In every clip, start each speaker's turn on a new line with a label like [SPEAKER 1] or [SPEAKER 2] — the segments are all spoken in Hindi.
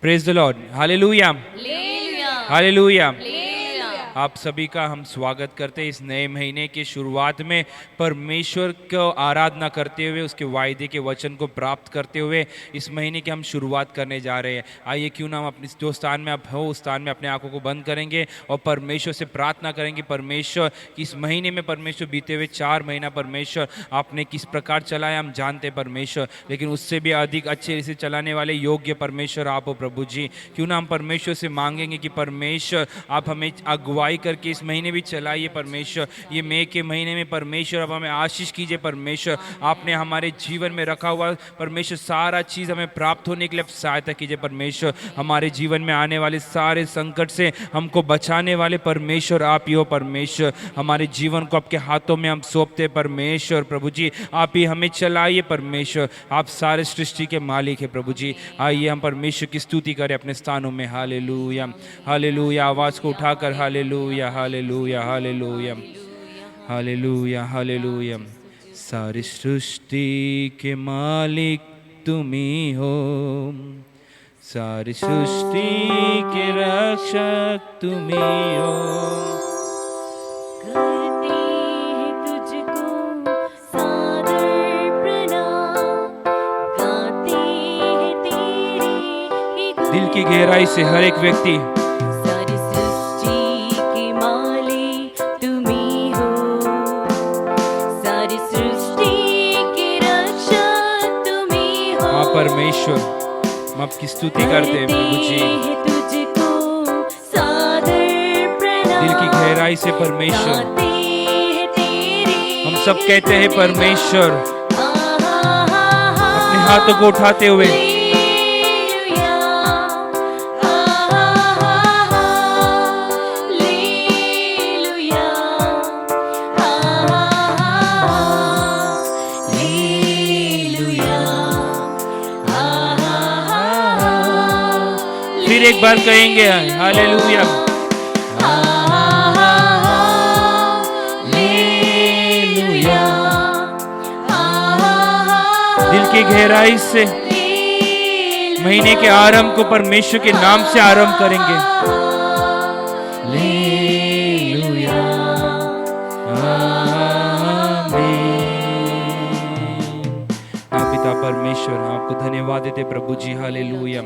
[SPEAKER 1] Praise the Lord, hallelujah hallelujah. आप सभी का हम स्वागत करते हैं इस नए महीने के शुरुआत में, परमेश्वर को आराधना करते हुए, उसके वायदे के वचन को प्राप्त करते हुए इस महीने की हम शुरुआत करने जा रहे हैं। आइए क्यों ना हम अपने जो स्थान में आप हो उस स्थान में अपने आंखों को बंद करेंगे और परमेश्वर से प्रार्थना करेंगे। परमेश्वर इस महीने में, परमेश्वर बीते हुए 4 महीना परमेश्वर आपने किस प्रकार चलाया हम जानते हैं परमेश्वर, लेकिन उससे भी अधिक अच्छे से चलाने वाले योग्य परमेश्वर आप हो प्रभु जी। क्यों ना हम परमेश्वर से मांगेंगे कि परमेश्वर आप हमें अगुवाई करके इस महीने भी चलाइए परमेश्वर। ये मई के महीने में परमेश्वर आप हमें आशीष कीजिए परमेश्वर। आपने हमारे जीवन में रखा हुआ परमेश्वर सारा चीज़ हमें प्राप्त होने के लिए सहायता कीजिए परमेश्वर। हमारे जीवन में आने वाले सारे संकट से हमको बचाने वाले परमेश्वर आप ही हो परमेश्वर। हमारे जीवन को आपके हाथों में हम सौंपते परमेश्वर प्रभु जी। आप ही हमें चलाइए परमेश्वर। आप सारे सृष्टि के मालिक है प्रभु जी। आइए हम परमेश्वर की स्तुति करें अपने स्थानों में। Hallelujah hallelujah. आवाज़ को उठाकर hallelujah hallelujah hallelujah hallelujah hallelujah. सारी सृष्टि के मालिक तुम ही हो, सारी सृष्टि के रक्षक तुम ही हो।
[SPEAKER 2] करते हैं तुझको सादर प्रणाम, गाते हैं तेरी ही गुण।
[SPEAKER 1] दिल की गहराई से हर एक व्यक्ति
[SPEAKER 2] सारी सृष्टि के मालिक तुम ही हो, सारी सृष्टि के रक्षक तुम ही हो।
[SPEAKER 1] हाँ परमेश्वर, हम आपकी स्तुति करते हैं प्रभु जी।
[SPEAKER 2] करते हैं तुझको सादर प्रणाम,
[SPEAKER 1] दिल की गहराई से परमेश्वर
[SPEAKER 2] गाते हैं तेरी
[SPEAKER 1] हम सब कहते हैं परमेश्वर, अपने
[SPEAKER 2] अपने
[SPEAKER 1] हाथों को उठाते हुए फिर एक बार कहेंगे हालेलुया। दिल की गहराई से महीने के आरंभ को परमेश्वर के नाम से आरंभ करेंगे। हालेलुया आमीन। पिता परमेश्वर, आपको धन्यवाद देते प्रभु जी। हालेलुया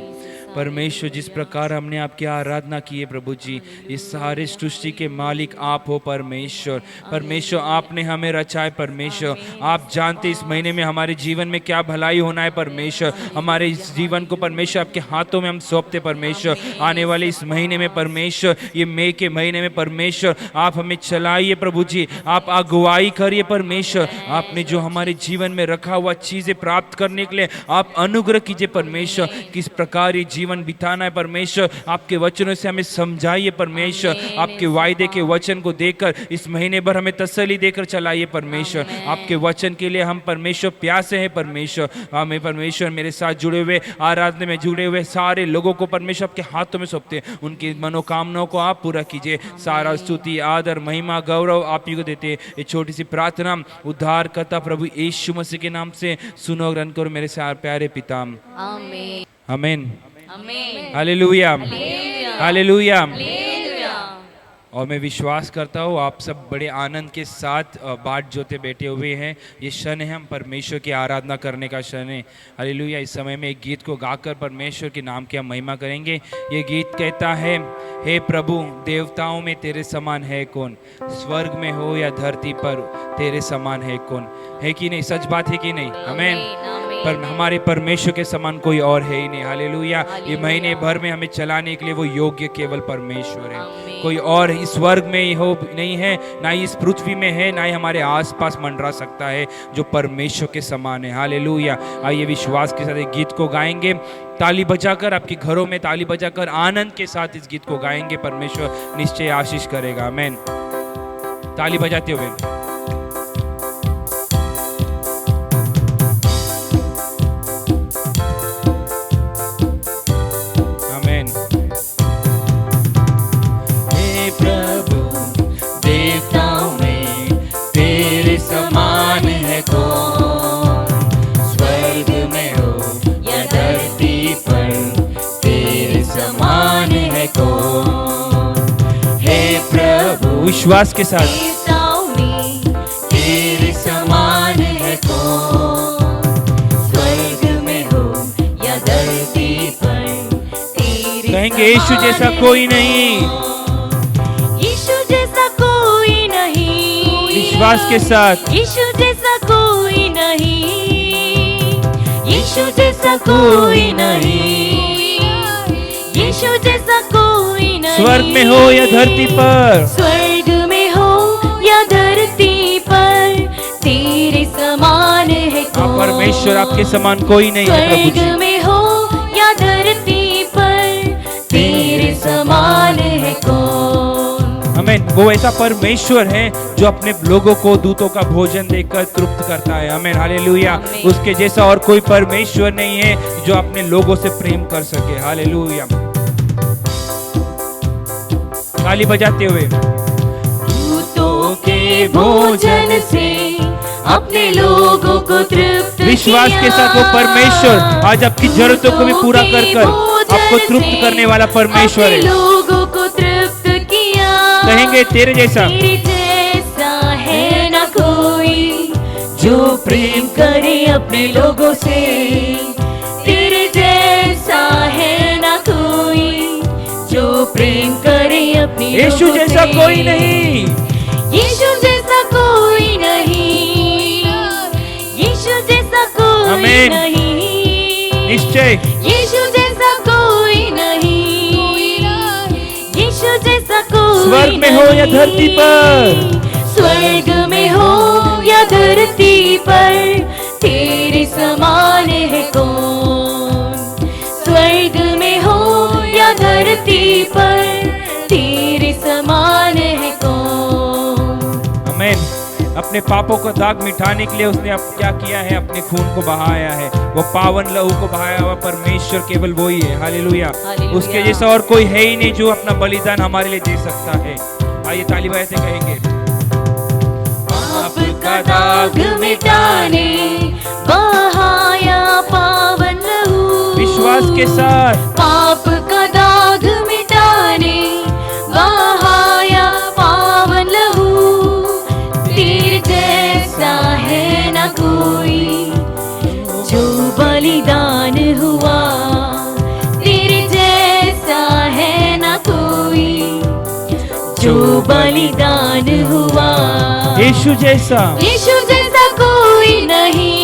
[SPEAKER 1] परमेश्वर, जिस प्रकार हमने आपकी आराधना की है प्रभु जी, इस सारे सृष्टि के मालिक आप हो परमेश्वर। परमेश्वर आपने हमें रचा है परमेश्वर। आप जानते इस महीने में हमारे जीवन में क्या भलाई होना है परमेश्वर। हमारे इस जीवन को परमेश्वर आपके हाथों में हम सौंपते परमेश्वर। आने वाले इस महीने में परमेश्वर, ये मई के महीने में परमेश्वर आप हमें चलाइए प्रभु जी। आप अगुवाई करिए परमेश्वर। आपने जो हमारे जीवन में रखा हुआ चीज़ें प्राप्त करने के लिए आप अनुग्रह कीजिए परमेश्वर। किस प्रकार ये जीवन बिताना है परमेश्वर, आपके वचनों से हमें समझाइए परमेश्वर। आपके वायदे के वचन को देकर इस महीने भर हमें तसल्ली देकर चलाइए परमेश्वर। आपके वचन के लिए हम परमेश्वर प्यासे हैं परमेश्वर। हमें परमेश्वर मेरे साथ जुड़े हुए, आराधना में जुड़े हुए सारे लोगों को परमेश्वर आपके हाथों में सौंपते हैं। उनकी मनोकामनाओं को आप पूरा कीजिए। सारा स्तुति आदर महिमा गौरव आप ही को देते हैं। ये छोटी सी प्रार्थना उद्धार करता प्रभु यीशु मसीह के नाम से सुनो ग्रहण करो मेरे सारे प्यारे पिता,
[SPEAKER 2] आमीन
[SPEAKER 1] आमीन
[SPEAKER 2] आमीन
[SPEAKER 1] हालेलुया हालेलुया।
[SPEAKER 2] हालेलुया।
[SPEAKER 1] और मैं विश्वास करता हूँ आप सब बड़े आनंद के साथ बाट जोते बैठे हुए हैं। ये क्षण है हम परमेश्वर की आराधना करने का क्षण है। हालेलुया। इस समय में एक गीत को गाकर परमेश्वर के नाम की हम महिमा करेंगे। ये गीत कहता है, हे प्रभु देवताओं में तेरे समान है कौन, स्वर्ग में हो या धरती पर तेरे समान है कौन। है कि नहीं? सच बात है कि नहीं? आमीन। पर हमारे परमेश्वर के समान कोई और है ही नहीं। हालेलुया। ये महीने भर में हमें चलाने के लिए वो योग्य केवल परमेश्वर है। कोई और इस स्वर्ग में हो नहीं है, ना ही इस पृथ्वी में है, ना ही हमारे आसपास मंडरा सकता है जो परमेश्वर के समान है। हालेलुया। आइए विश्वास के साथ एक गीत को गाएंगे। ताली बजाकर, आपके घरों में ताली बजाकर आनंद के साथ इस गीत को गाएंगे। परमेश्वर निश्चय आशीष करेगा। आमीन। ताली बजाते हुए
[SPEAKER 2] स्वर्ग में हो या धरती पर तेरे
[SPEAKER 1] विश्वास के साथ।
[SPEAKER 2] देवताओं में तेरे समान है कौन, स्वर्ग में हो या धरती पर तेरे
[SPEAKER 1] कहेंगे यीशु जैसा कोई नहीं,
[SPEAKER 2] यीशु जैसा कोई नहीं,
[SPEAKER 1] विश्वास के साथ।
[SPEAKER 2] यीशु जैसा कोई नहीं, यीशु जैसा कोई नहीं, यीशु जैसा कोई नहीं,
[SPEAKER 1] स्वर्ग में हो या धरती पर,
[SPEAKER 2] स्वर्ग में हो या धरती पर तेरे समान है कौन,
[SPEAKER 1] परमेश्वर आपके समान कोई नहीं है प्रभु जी।
[SPEAKER 2] स्वर्ग में हो या धरती पर तेरे समान है कौन।
[SPEAKER 1] आमीन। वो ऐसा परमेश्वर है जो अपने लोगों को दूतों का भोजन देकर तृप्त करता है। आमीन, हालेलुया।
[SPEAKER 2] आमीन।
[SPEAKER 1] उसके जैसा और कोई परमेश्वर नहीं है जो अपने लोगों से प्रेम कर सके। हालेलुया। ताली बजाते हुए,
[SPEAKER 2] दूतों के भोजन से अपने लोगों को तृप्त
[SPEAKER 1] विश्वास के साथ वो परमेश्वर आज आपकी जरूरतों को भी पूरा कर कर आपको तृप्त करने वाला परमेश्वर है।
[SPEAKER 2] लोगों को तृप्त किया,
[SPEAKER 1] कहेंगे तेरे जैसा,
[SPEAKER 2] तेरे जैसा है ना कोई जो प्रेम करे अपने लोगों से, तेरे जैसा है ना कोई जो प्रेम करे अपने
[SPEAKER 1] यीशु
[SPEAKER 2] लोगों
[SPEAKER 1] जैसा
[SPEAKER 2] से।
[SPEAKER 1] कोई नहीं,
[SPEAKER 2] यीशु जैसा कोई नहीं, यीशु जैसा कोई
[SPEAKER 1] आमीन।
[SPEAKER 2] नहीं,
[SPEAKER 1] निश्चय
[SPEAKER 2] यीशु जैसा कोई नहीं, यीशु जैसा कोई
[SPEAKER 1] स्वर्ग में हो या धरती पर,
[SPEAKER 2] स्वर्ग में हो या धरती पर तेरे समान है कौन, स्वर्ग में हो या धरती पर तेरे समान है कौन।
[SPEAKER 1] आमीन। अपने पापों को दाग मिटाने के लिए उसने अब क्या किया है, अपने खून को बहाया है। वो पावन लहू को बहाया हुआ परमेश्वर केवल वो ही है। हालेलुया।
[SPEAKER 2] हालेलुया।
[SPEAKER 1] उसके जैसा और कोई है ही नहीं जो अपना बलिदान हमारे लिए दे सकता है। आइए ताली बजाते कहेंगे,
[SPEAKER 2] पाप का दाग मिटाने बहाया पावन लहू,
[SPEAKER 1] विश्वास के साथ,
[SPEAKER 2] पाप का दाग मिटाने बहाया पावन लहू, तेरे जैसा है ना कोई जो बलिदान हुआ, तेरे जैसा है ना कोई जो बलिदान हुआ।
[SPEAKER 1] यीशु जैसा,
[SPEAKER 2] यीशु जैसा कोई नहीं,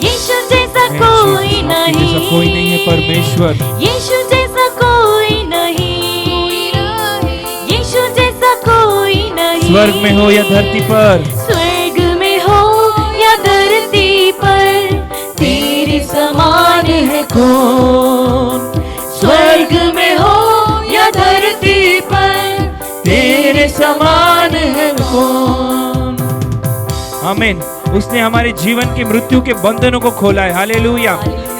[SPEAKER 2] यीशु जैसा कोई
[SPEAKER 1] आपके जैसा कोई नहीं है परमेश्वर।
[SPEAKER 2] यीशु जैसा कोई नहीं, यीशु जैसा कोई नहीं,
[SPEAKER 1] स्वर्ग में हो या धरती पर,
[SPEAKER 2] स्वर्ग में हो या धरती पर तेरे समान है कौन, स्वर्ग में हो या धरती पर तेरे समान है कौन।
[SPEAKER 1] आमीन। उसने हमारे जीवन के मृत्यु के बंधनों को खोला है। हालेलुया।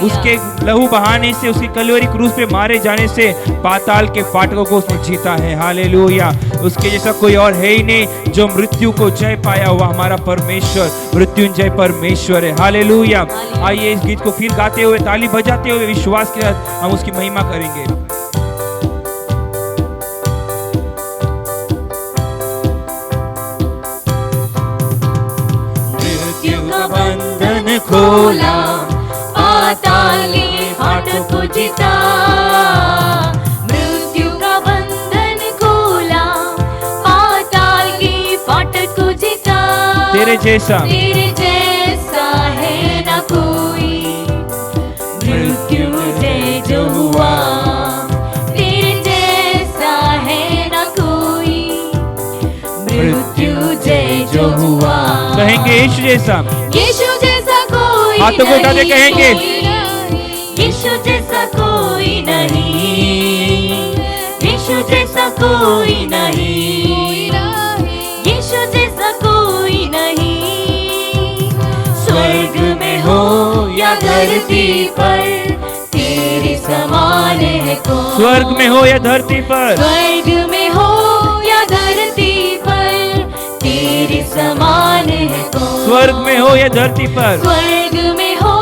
[SPEAKER 1] उसके लहू बहाने से, उसके कलवरी क्रूस पे मारे जाने से पाताल के फाटकों को उसने जीता है। हालेलुया। उसके जैसा कोई और है ही नहीं जो मृत्यु को जय पाया हुआ हमारा परमेश्वर मृत्युंजय परमेश्वर है। हालेलुया। आइए इस गीत को फिर गाते हुए, ताली बजाते हुए विश्वास के साथ हम उसकी महिमा करेंगे।
[SPEAKER 2] मृत्यु का बंधन खोला, पाताल के फाटक को जीता, मृत्यु का बंधन खोला, पाताल के फाटक को जीता,
[SPEAKER 1] तेरे जैसा,
[SPEAKER 2] तेरे जैसा है ना कोई मृत्यु जय जो हुआ, तेरे जैसा है ना कोई मृत्यु जय जो हुआ।
[SPEAKER 1] कहेंगे यीशु जैसा,
[SPEAKER 2] यीशु जैसा कोई
[SPEAKER 1] हाथों को उठा के कहेंगे,
[SPEAKER 2] यीशु जैसा कोई नहीं, यीशु जैसा कोई नहीं, यीशु जैसा कोई नहीं, स्वर्ग में हो या धरती पर तेरे समान है कौन,
[SPEAKER 1] स्वर्ग में हो या धरती पर,
[SPEAKER 2] स्वर्ग में हो या धरती पर तेरे समान है कौन,
[SPEAKER 1] स्वर्ग में हो या धरती पर।
[SPEAKER 2] स्वर्ग में हो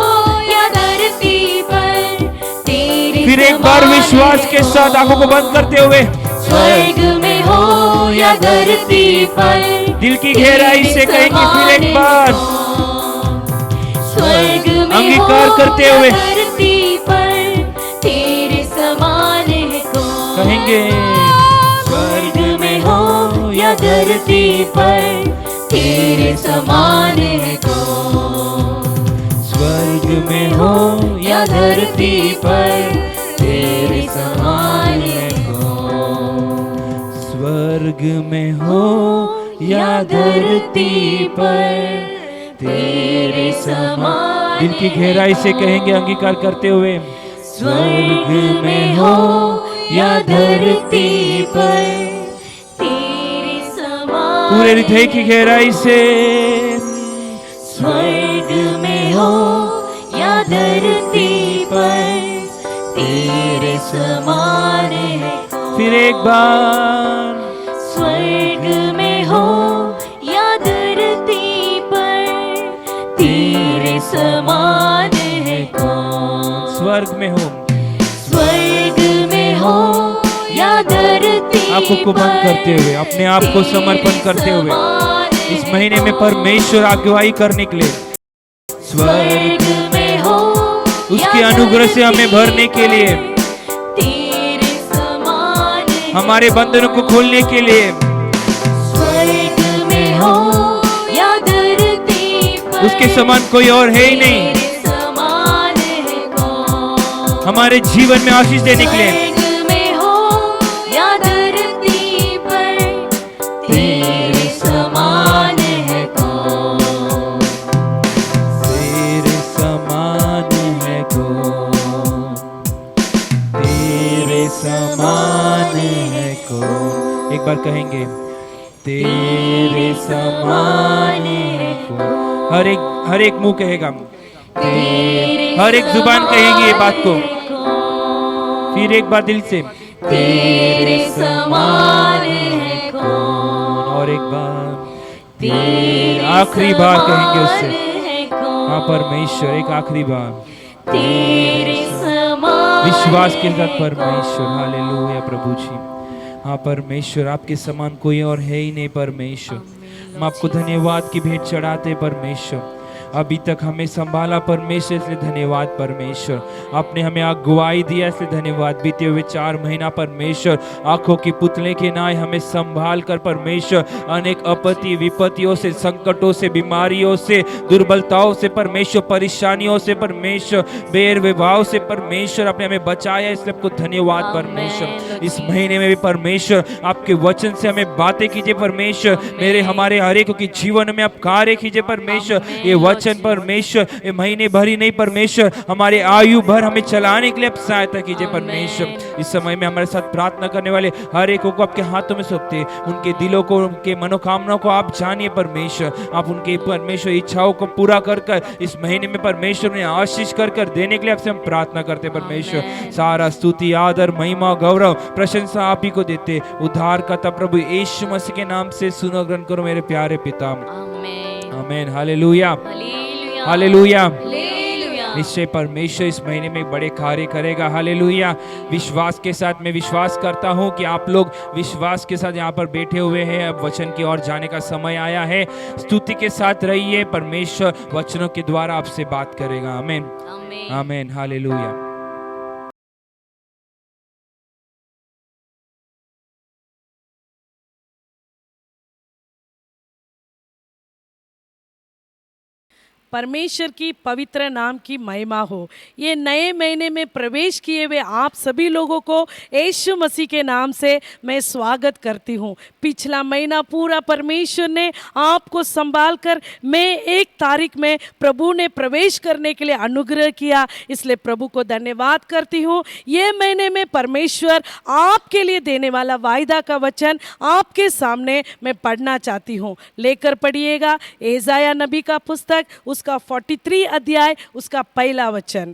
[SPEAKER 2] या धरती पर तेरे
[SPEAKER 1] फिर एक बार विश्वास के साथ आंखों को बंद करते हुए,
[SPEAKER 2] स्वर्ग में हो या धरती पर,
[SPEAKER 1] दिल की गहराई से कहेंगे फिर एक बार,
[SPEAKER 2] स्वर्ग में
[SPEAKER 1] अंगीकार
[SPEAKER 2] हो
[SPEAKER 1] करते
[SPEAKER 2] या
[SPEAKER 1] हुए
[SPEAKER 2] धरती पर, तेरे समान है कौन।
[SPEAKER 1] कहेंगे,
[SPEAKER 2] स्वर्ग में हो या धरती पर, तेरे समान है कौन।
[SPEAKER 1] स्वर्ग में हो
[SPEAKER 2] या धरती पर, तेरे समान है कौन।
[SPEAKER 1] स्वर्ग में हो या धरती पर,
[SPEAKER 2] तेरे समान
[SPEAKER 1] दिल की गहराई से कहेंगे अंगीकार करते हुए,
[SPEAKER 2] स्वर्ग में हो या धरती पर, तेरे समान
[SPEAKER 1] पूरे हृदय की गहराई से,
[SPEAKER 2] स्वर्ग में हो या धरती पर, तेरे समान है कौन।
[SPEAKER 1] फिर एक बार,
[SPEAKER 2] स्वर्ग में हो या धरती पर, तेरे समान है कौन।
[SPEAKER 1] स्वर्ग में हो,
[SPEAKER 2] स्वर्ग में हो या धरती
[SPEAKER 1] आंखों को बंद करते हुए, अपने आप को समर्पण करते हुए इस महीने में परमेश्वर अगुवाई करने के लिए,
[SPEAKER 2] स्वर्ग में हो
[SPEAKER 1] उसके अनुग्रह से हमें भरने के लिए,
[SPEAKER 2] तेरे समान है।
[SPEAKER 1] हमारे बंधनों को खोलने के लिए,
[SPEAKER 2] स्वर्ग में हो या धरती पर,
[SPEAKER 1] उसके समान कोई और है ही नहीं।
[SPEAKER 2] तेरे समान है कौन।
[SPEAKER 1] हमारे जीवन में आशीष देने के लिए,
[SPEAKER 2] स्वर्ग में हो या धरती पर, तेरे समान है कौन।
[SPEAKER 1] तेरे समान है कौन, तेरे समान है कौन। एक बार कहेंगे, तेरे समान है कौन। हर एक मुंह कहेगा, हर एक जुबान कहेगी ये बात को। फिर एक बार दिल से,
[SPEAKER 2] तेरे समान है कौन।
[SPEAKER 1] और एक बार, आखिरी बार कहेंगे उससे, हाँ परमेश्वर, एक आखिरी बार
[SPEAKER 2] तेरे समान
[SPEAKER 1] विश्वास के साथ परमेश्वर, हालेलुया प्रभु जी। हाँ परमेश्वर, आपके समान कोई और है ही नहीं परमेश्वर। हम आपको धन्यवाद की भेंट चढ़ाते परमेश्वर। अभी तक हमें संभाला परमेश्वर, इसलिए धन्यवाद परमेश्वर। आपने हमें अगुवाई दिया, इसलिए धन्यवाद। बीते हुए 4 महीना परमेश्वर आंखों की पुतले के नाय हमें संभाल कर परमेश्वर अनेक आपत्ति विपत्तियों से, संकटों से, बीमारियों से, दुर्बलताओं से परमेश्वर, परेशानियों से परमेश्वर, बेर विभाव से परमेश्वर आपने हमें बचाया, इसलिए आपको धन्यवाद परमेश्वर। इस महीने में भी परमेश्वर आपके वचन से हमें बातें कीजिए परमेश्वर। मेरे हमारे हर एक के जीवन में आप कार्य कीजिए परमेश्वर। ये वचन परमेश्वर ये महीने भर ही नहीं परमेश्वर, हमारे आयु भर हमें चलाने के लिए आप सहायता कीजिए परमेश्वर। इस समय में हमारे साथ प्रार्थना करने वाले हर एक को आपके हाथों में सौंपते हैं। उनके दिलों को, उनके मनोकामनाओं को आप जानिए परमेश्वर। आप उनके परमेश्वर इच्छाओं को पूरा कर कर इस महीने में परमेश्वर ने आशीष कर कर देने के लिए आपसे हम प्रार्थना करते परमेश्वर। सारा स्तुति, आदर, महिमा, गौरव, प्रशंसा आप ही को देते। उद्धार करता प्रभु यीशु मसीह के नाम से सुनो ग्रहण करो मेरे प्यारे पिता। आमीन, हालेलुया, हालेलुया। निश्चय परमेश्वर इस महीने में बड़े कार्य करेगा, हालेलुया। विश्वास के साथ मैं विश्वास करता हूं कि आप लोग विश्वास के साथ यहाँ पर बैठे हुए हैं। अब वचन की ओर जाने का समय आया है। स्तुति के साथ रहिए, परमेश्वर वचनों के द्वारा आपसे बात करेगा। आमीन, आमीन, हालेलुया।
[SPEAKER 3] परमेश्वर की पवित्र नाम की महिमा हो। ये नए महीने में प्रवेश किए हुए आप सभी लोगों को यीशु मसीह के नाम से मैं स्वागत करती हूँ। पिछला महीना पूरा परमेश्वर ने आपको संभाल कर मैं 1 तारीख में प्रभु ने प्रवेश करने के लिए अनुग्रह किया, इसलिए प्रभु को धन्यवाद करती हूँ। ये महीने में परमेश्वर आपके लिए देने वाला वायदा का वचन आपके सामने मैं पढ़ना चाहती हूँ। लेकर पढ़िएगा एसाया नबी का पुस्तक, उसका 43 अध्याय, उसका 1 वचन।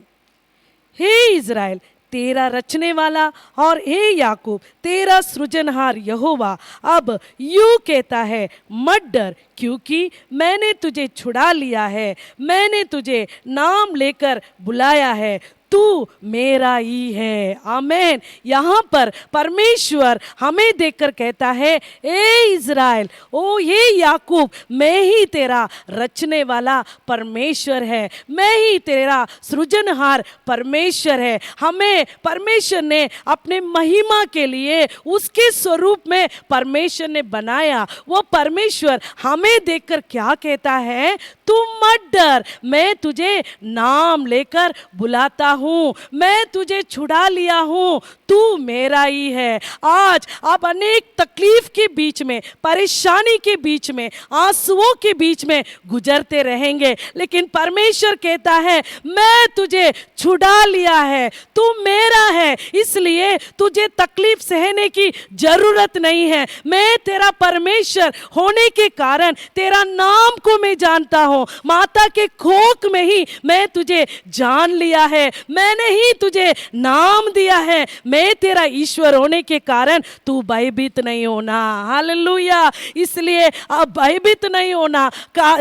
[SPEAKER 3] हे इज़राइल, तेरा रचने वाला और हे याकूब तेरा सृजनहार यहोवा अब यूं कहता है, मत डर, क्योंकि मैंने तुझे छुड़ा लिया है, मैंने तुझे नाम लेकर बुलाया है, तू मेरा ही है। आमेन। यहाँ पर परमेश्वर हमें देखकर कहता है, ए इज़राइल, ओ ये याकूब, मैं ही तेरा रचने वाला परमेश्वर है, मैं ही तेरा सृजनहार परमेश्वर है। हमें परमेश्वर ने अपने महिमा के लिए उसके स्वरूप में परमेश्वर ने बनाया। वो परमेश्वर हमें देखकर क्या कहता है, तुम मत डर, मैं तुझे नाम लेकर बुलाता हूँ, मैं तुझे छुड़ा लिया हूँ, तू मेरा ही है। आज आप अनेक तकलीफ के बीच में, परेशानी के बीच में, आंसुओं के बीच में गुजरते रहेंगे, लेकिन परमेश्वर कहता है, मैं तुझे छुड़ा लिया है, तू मेरा है, इसलिए तुझे तकलीफ सहने की जरूरत नहीं है। मैं तेरा परमेश्वर होने के कारण तेरा नाम को मैं जानता हूँ, माता के कोख में ही मैं तुझे जान लिया है, मैंने ही तुझे नाम दिया है। मैं तेरा ईश्वर होने के कारण तू भयभीत नहीं होना। हालेलुया। इसलिए अब भयभीत नहीं होना।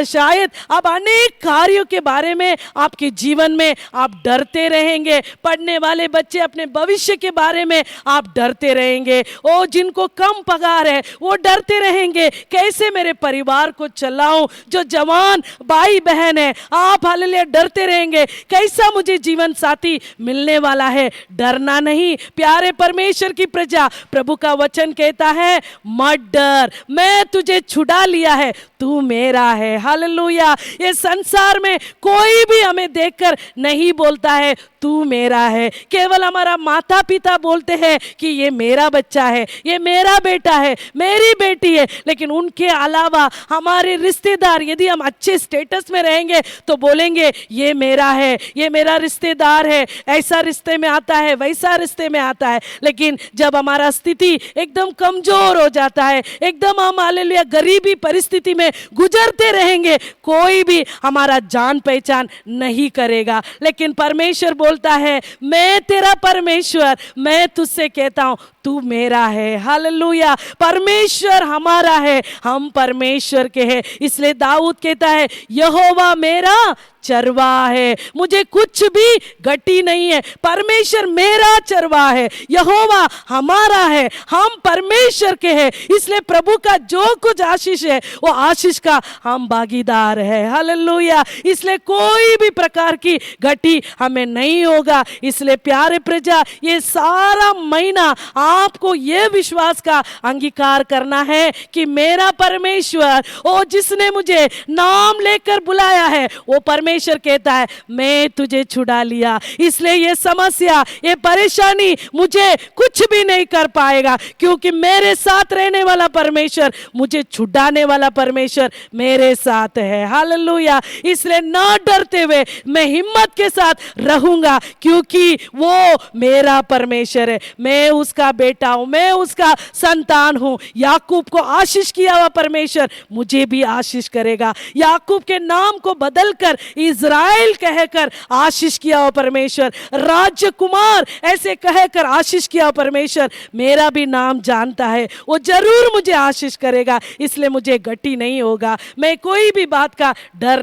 [SPEAKER 3] शायद अब अनेक कार्यों के बारे में आपके जीवन में आप डरते रहेंगे, पढ़ने वाले बच्चे अपने भविष्य के बारे में आप डरते रहेंगे, ओ जिनको कम पगार है वो डरते रहेंगे, कैसे मेरे परिवार को चलाऊं, जो जवान भाई बहन है आप हालेलुया डरते रहेंगे, कैसा मुझे जीवन साथी मिलने वाला है। डरना नहीं प्यारे परमेश्वर की प्रजा, प्रभु का वचन कहता है, मत डर, मैं तुझे छुड़ा लिया है, तू मेरा है। हालेलुया। ये संसार में कोई भी हमें देखकर नहीं बोलता है तू मेरा है, केवल हमारा माता पिता बोलते हैं कि ये मेरा बच्चा है, ये मेरा बेटा है, मेरी बेटी है, लेकिन उनके अलावा हमारे रिश्तेदार, यदि हम अच्छे स्टेटस में रहेंगे तो बोलेंगे ये मेरा है, ये मेरा रिश्तेदार है, ऐसा रिश्ते में आता है, वैसा रिश्ते में आता है। लेकिन जब हमारा स्थिति एकदम कमजोर हो जाता है, एकदम हम हालेलुया गरीबी परिस्थिति में गुजरते रहेंगे, कोई भी हमारा जान पहचान नहीं करेगा। लेकिन परमेश्वर बोलता है, मैं तेरा परमेश्वर, मैं तुझसे कहता हूं तू मेरा है। हालेलुया। परमेश्वर हमारा है, हम परमेश्वर के हैं। इसलिए दाऊद कहता है, यहोवा मेरा चरवाहा है, मुझे कुछ भी घटी नहीं है। परमेश्वर मेरा चरवाहा है, यहोवा हमारा है, हम परमेश्वर के हैं। इसलिए प्रभु का जो कुछ आशीष है वो आशीष का हम भागीदार है। हालेलुया। इसलिए कोई भी प्रकार की घटी हमें नहीं होगा। इसलिए प्यारे प्रजा, ये सारा महीना आपको ये विश्वास का अंगीकार करना है कि मेरा परमेश्वर, ओ जिसने मुझे नाम लेकर बुलाया है, वो परमेश्वर कहता है, मैं तुझे छुड़ा लिया। इसलिए ये समस्या, ये परेशानी मुझे कुछ भी नहीं कर पाएगा, क्योंकि मेरे साथ रहने वाला परमेश्वर, मुझे छुड़ाने वाला परमेश्वर मेरे साथ है। हालेलुया। इसलिए ना डरते हुए मैं हिम्मत के साथ रहूंगा, क्योंकि वो मेरा परमेश्वर है, मैं उसका बेटा हूं, मैं उसका संतान हूं। याकूब को आशीष किया हुआ परमेश्वर मुझे भी आशीष करेगा। याकूब के नाम को बदलकर इज़राइल कहकर आशीष किया हुआ परमेश्वर, राजकुमार ऐसे कहकर आशीष किया हुआ परमेश्वर मेरा भी नाम जानता है, वो जरूर मुझे आशीष करेगा। इसलिए मुझे घटी नहीं होगा, मैं कोई भी बात का डर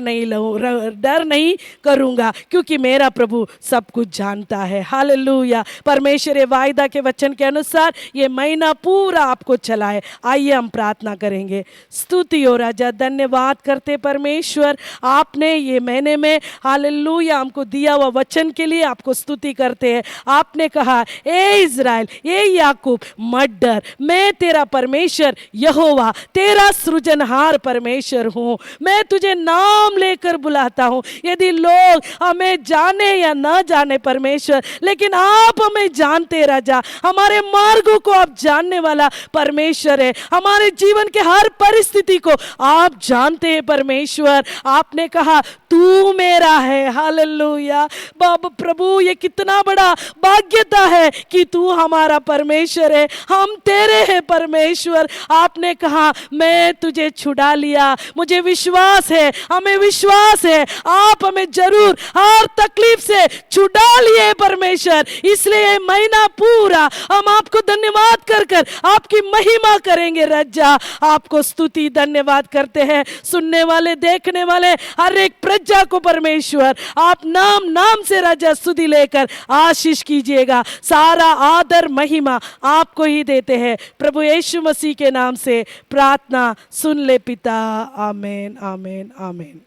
[SPEAKER 3] नहीं करूंगा, क्योंकि मेरा प्रभु सब कुछ जानता है। हालेलुया। परमेश्वर ये वायदा के वचन के अनुसार ये महीना पूरा आपको चलाए। आइए हम प्रार्थना करेंगे। स्तुति हो राजा, धन्यवाद करते परमेश्वर, आपने ये महीने में हालेलुया हमको दिया हुआ वचन के लिए आपको स्तुति करते हैं। आपने कहा, ए इज़राइल, ए याकूब, मत डर, मैं तेरा परमेश्वर यहोवा, तेरा सृजनहार परमेश्वर हूँ, मैं तुझे नाम लेकर बुलाता हूँ। यदि लोग हमें जाने या ना जाने परमेश्वर, लेकिन आप हमें जानते राजा, हमारे मार्गों को आप जानने वाला परमेश्वर है, हमारे जीवन के हर परिस्थिति को आप जानते हैं परमेश्वर। आपने कहा तू मेरा है। हालेलुया। बाबा प्रभु, ये कितना बड़ा भाग्यता है कि तू हमारा परमेश्वर है, हम तेरे हैं परमेश्वर। आपने कहा मैं तुझे छुड़ा लिया, मुझे विश्वास है, हमें विश्वास है आप हमें जरूर हर तकलीफ से छुड़ा लिए परमेश्वर। इसलिए महीना पूरा हम आपको धन्यवाद कर कर आपकी महिमा करेंगे राजा। आपको स्तुति धन्यवाद करते हैं। सुनने वाले देखने वाले हर एक प्रजा को परमेश्वर आप नाम नाम से राजा स्तुति लेकर आशीष कीजिएगा। सारा आदर महिमा आपको ही देते हैं प्रभु यीशु मसीह के नाम से प्रार्थना सुन ले पिता। आमीन आमीन आमीन।